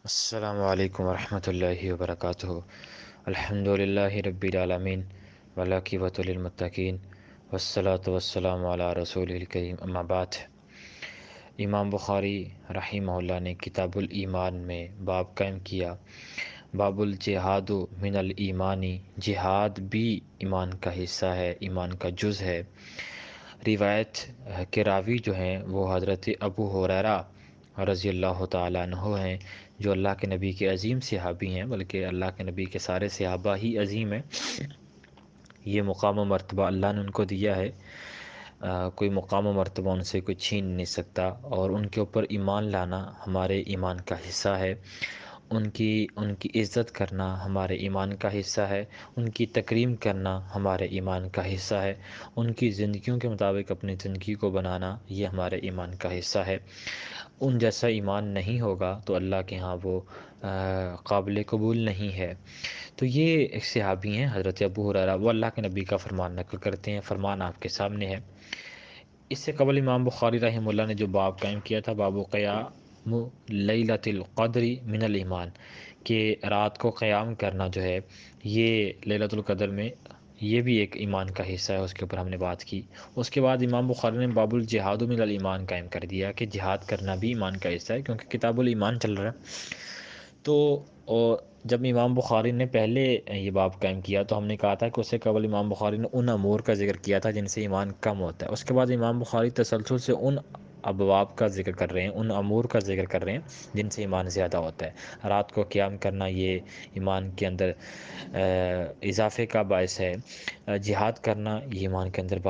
السلام علیکم ورحمۃ اللہ وبرکاتہ۔ الحمد للہ رب العالمین والعاقبۃ للمتقین والصلاة والسلام علی رسول الکریم، اما بعد۔ امام بخاری رحمہ اللہ نے کتاب الایمان میں باب قائم کیا، باب الجہاد من الایمانی، جہاد بھی ایمان کا حصہ ہے، ایمان کا جز ہے۔ روایت کے راوی جو ہیں وہ حضرت ابو ہریرہ رضی اللہ تعالیٰ عنہ ہیں، جو اللہ کے نبی کے عظیم صحابی ہیں، بلکہ اللہ کے نبی کے سارے صحابہ ہی عظیم ہیں۔ یہ مقام و مرتبہ اللہ نے ان کو دیا ہے، کوئی مقام و مرتبہ ان سے کوئی چھین نہیں سکتا، اور ان کے اوپر ایمان لانا ہمارے ایمان کا حصہ ہے۔ ان کی عزت کرنا ہمارے ایمان کا حصہ ہے، ان کی تکریم کرنا ہمارے ایمان کا حصہ ہے، ان کی زندگیوں کے مطابق اپنی زندگی کو بنانا یہ ہمارے ایمان کا حصہ ہے۔ ان جیسا ایمان نہیں ہوگا تو اللہ کے ہاں وہ قابل قبول نہیں ہے۔ تو یہ ایک صحابی ہیں حضرت ابو ہریرہ، وہ اللہ کے نبی کا فرمان نقل کرتے ہیں، فرمان آپ کے سامنے ہے۔ اس سے قبل امام بخاری رحمہ اللہ نے جو باب قائم کیا تھا، باب قیام لیلۃ القدر من الایمان، کہ رات کو قیام کرنا جو ہے یہ لیلۃ القدر میں یہ بھی ایک ایمان کا حصہ ہے، اس کے اوپر ہم نے بات کی۔ اس کے بعد امام بخاری نے باب الجہاد من الایمان قائم کر دیا کہ جہاد کرنا بھی ایمان کا حصہ ہے، کیونکہ کتاب الایمان چل رہا ہے۔ تو جب امام بخاری نے پہلے یہ باب قائم کیا تو ہم نے کہا تھا کہ اس سے قبل امام بخاری نے ان امور کا ذکر کیا تھا جن سے ایمان کم ہوتا ہے۔ اس کے بعد امام بخاری تسلسل سے ان ابواب کا ذکر کر رہے ہیں، ان امور کا ذکر کر رہے ہیں جن سے ایمان زیادہ ہوتا ہے۔ رات کو قیام کرنا یہ ایمان کے اندر اضافے کا باعث ہے، جہاد کرنا یہ ایمان کے اندر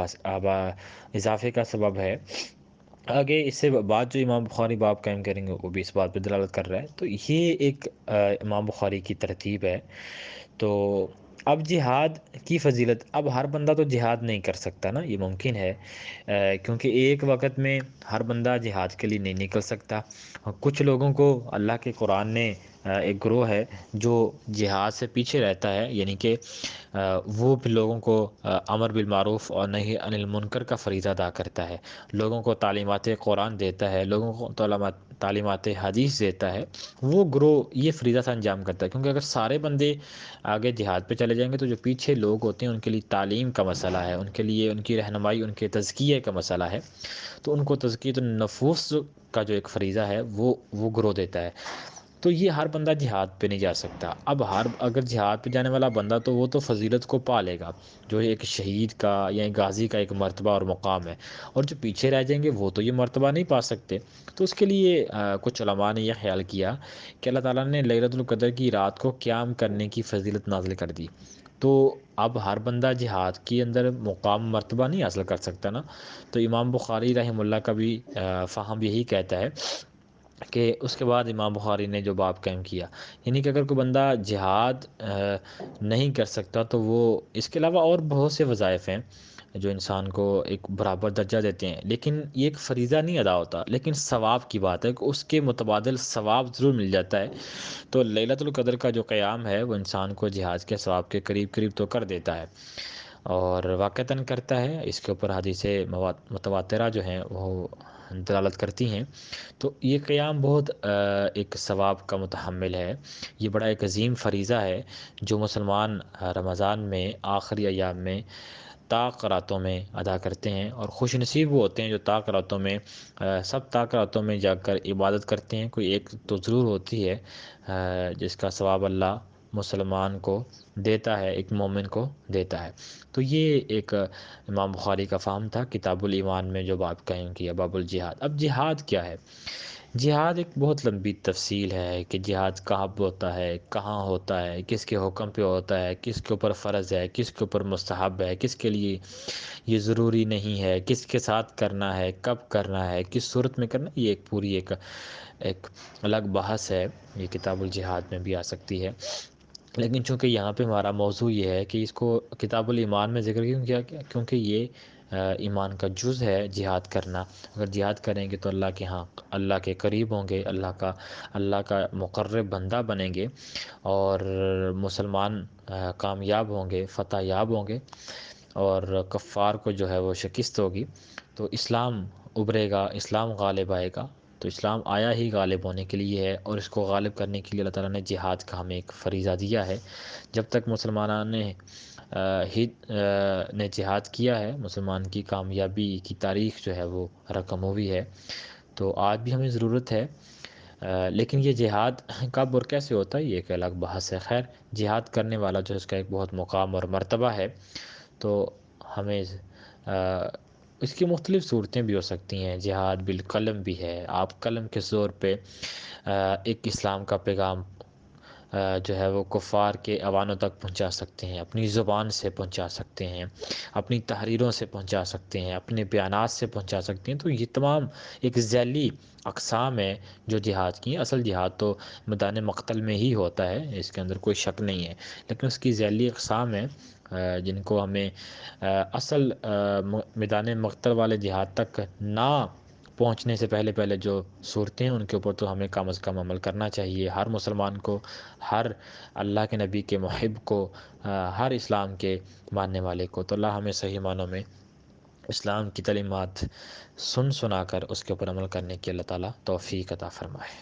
اضافے کا سبب ہے۔ آگے اس سے بعد جو امام بخاری باب قائم کریں گے وہ بھی اس بات پہ دلالت کر رہا ہے۔ تو یہ ایک امام بخاری کی ترتیب ہے۔ تو اب جہاد کی فضیلت، اب ہر بندہ تو جہاد نہیں کر سکتا نا، یہ ممکن ہے کیونکہ ایک وقت میں ہر بندہ جہاد کے لیے نہیں نکل سکتا۔ کچھ لوگوں کو اللہ کے قرآن نے ایک گروہ ہے جو جہاد سے پیچھے رہتا ہے، یعنی کہ وہ بھی لوگوں کو امر بالمعروف اور نہی عن المنکر کا فریضہ ادا کرتا ہے، لوگوں کو تعلیمات قرآن دیتا ہے، لوگوں کو تعلیمات حدیث دیتا ہے۔ وہ گروہ یہ فریضہ سے انجام کرتا ہے، کیونکہ اگر سارے بندے آگے جہاد پہ چلے جائیں گے تو جو پیچھے لوگ ہوتے ہیں ان کے لیے تعلیم کا مسئلہ ہے، ان کے لیے ان کی رہنمائی، ان کے تزکیے کا مسئلہ ہے، تو ان کو تزکیۃ النفوس کا جو ایک فریضہ ہے وہ گروہ دیتا ہے۔ تو یہ ہر بندہ جہاد پہ نہیں جا سکتا۔ اب اگر جہاد پہ جانے والا بندہ تو وہ تو فضیلت کو پا لے گا، جو ایک شہید کا یا ایک غازی کا ایک مرتبہ اور مقام ہے، اور جو پیچھے رہ جائیں گے وہ تو یہ مرتبہ نہیں پا سکتے۔ تو اس کے لیے کچھ علماء نے یہ خیال کیا کہ اللہ تعالیٰ نے لیلۃ القدر کی رات کو قیام کرنے کی فضیلت نازل کر دی، تو اب ہر بندہ جہاد کے اندر مقام مرتبہ نہیں حاصل کر سکتا نا۔ تو امام بخاری رحمہ اللہ کا بھی فہم یہی کہتا ہے کہ اس کے بعد امام بخاری نے جو باب قائم کیا، یعنی کہ اگر کوئی بندہ جہاد نہیں کر سکتا تو وہ اس کے علاوہ اور بہت سے وظائف ہیں جو انسان کو ایک برابر درجہ دیتے ہیں، لیکن یہ ایک فریضہ نہیں ادا ہوتا، لیکن ثواب کی بات ہے کہ اس کے متبادل ثواب ضرور مل جاتا ہے۔ تو لیلۃ القدر کا جو قیام ہے وہ انسان کو جہاد کے ثواب کے قریب قریب تو کر دیتا ہے، اور واقعتاً کرتا ہے۔ اس کے اوپر حدیث متواترہ جو ہیں وہ دلالت کرتی ہیں۔ تو یہ قیام بہت ایک ثواب کا متحمل ہے، یہ بڑا ایک عظیم فریضہ ہے جو مسلمان رمضان میں آخری ایام میں طاق راتوں میں ادا کرتے ہیں، اور خوش نصیب وہ ہوتے ہیں جو طاق راتوں میں سب طاق راتوں میں جا کر عبادت کرتے ہیں۔ کوئی ایک تو ضرور ہوتی ہے جس کا ثواب اللہ مسلمان کو دیتا ہے، ایک مومن کو دیتا ہے۔ تو یہ ایک امام بخاری کا فہم تھا کتاب الایمان میں جو باب قائم کیا، باب الجہاد۔ اب جہاد کیا ہے؟ جہاد ایک بہت لمبی تفصیل ہے کہ جہاد کہاں ہوتا ہے، کہاں ہوتا ہے، کس کے حکم پہ ہوتا ہے، کس کے اوپر فرض ہے، کس کے اوپر مستحب ہے، کس کے لیے یہ ضروری نہیں ہے، کس کے ساتھ کرنا ہے، کب کرنا ہے، کس صورت میں کرنا ہے۔ یہ ایک پوری ایک الگ بحث ہے، یہ کتاب الجہاد میں بھی آ سکتی ہے، لیکن چونکہ یہاں پہ ہمارا موضوع یہ ہے کہ اس کو کتاب الایمان میں ذکر کیوں کیا، کیونکہ یہ ایمان کا جز ہے جہاد کرنا۔ اگر جہاد کریں گے تو اللہ کے ہاں اللہ کے قریب ہوں گے، اللہ کا مقرب بندہ بنیں گے، اور مسلمان کامیاب ہوں گے، فتح یاب ہوں گے، اور کفار کو جو ہے وہ شکست ہوگی، تو اسلام ابھرے گا، اسلام غالب آئے گا، تو اسلام آیا ہی غالب ہونے کے لیے ہے، اور اس کو غالب کرنے کے لیے اللہ تعالیٰ نے جہاد کا ہمیں ایک فریضہ دیا ہے۔ جب تک مسلمانوں نے جہاد کیا ہے، مسلمان کی کامیابی کی تاریخ جو ہے وہ رقم ہوئی ہے۔ تو آج بھی ہمیں ضرورت ہے، لیکن یہ جہاد کب اور کیسے ہوتا ہے یہ ایک الگ بحث ہے۔ خیر، جہاد کرنے والا جو اس کا ایک بہت مقام اور مرتبہ ہے، تو ہمیں اس کی مختلف صورتیں بھی ہو سکتی ہیں۔ جہاد بالقلم بھی ہے، آپ قلم کے زور پہ ایک اسلام کا پیغام جو ہے وہ کفار کے ایوانوں تک پہنچا سکتے ہیں، اپنی زبان سے پہنچا سکتے ہیں، اپنی تحریروں سے پہنچا سکتے ہیں، اپنے بیانات سے پہنچا سکتے ہیں۔ تو یہ تمام ایک ذیلی اقسام ہے جو جہاد کی ہیں۔ اصل جہاد تو میدان مقتل میں ہی ہوتا ہے، اس کے اندر کوئی شک نہیں ہے، لیکن اس کی ذیلی اقسام ہیں جن کو ہمیں اصل میدان مقتل والے جہاد تک نہ پہنچنے سے پہلے جو صورتیں ہیں ان کے اوپر تو ہمیں کم از کم عمل کرنا چاہیے۔ ہر مسلمان کو، ہر اللہ کے نبی کے محب کو، ہر اسلام کے ماننے والے کو، تو اللہ ہمیں صحیح معنوں میں اسلام کی تعلیمات سنا کر اس کے اوپر عمل کرنے کی اللہ تعالیٰ توفیق عطا فرمائے۔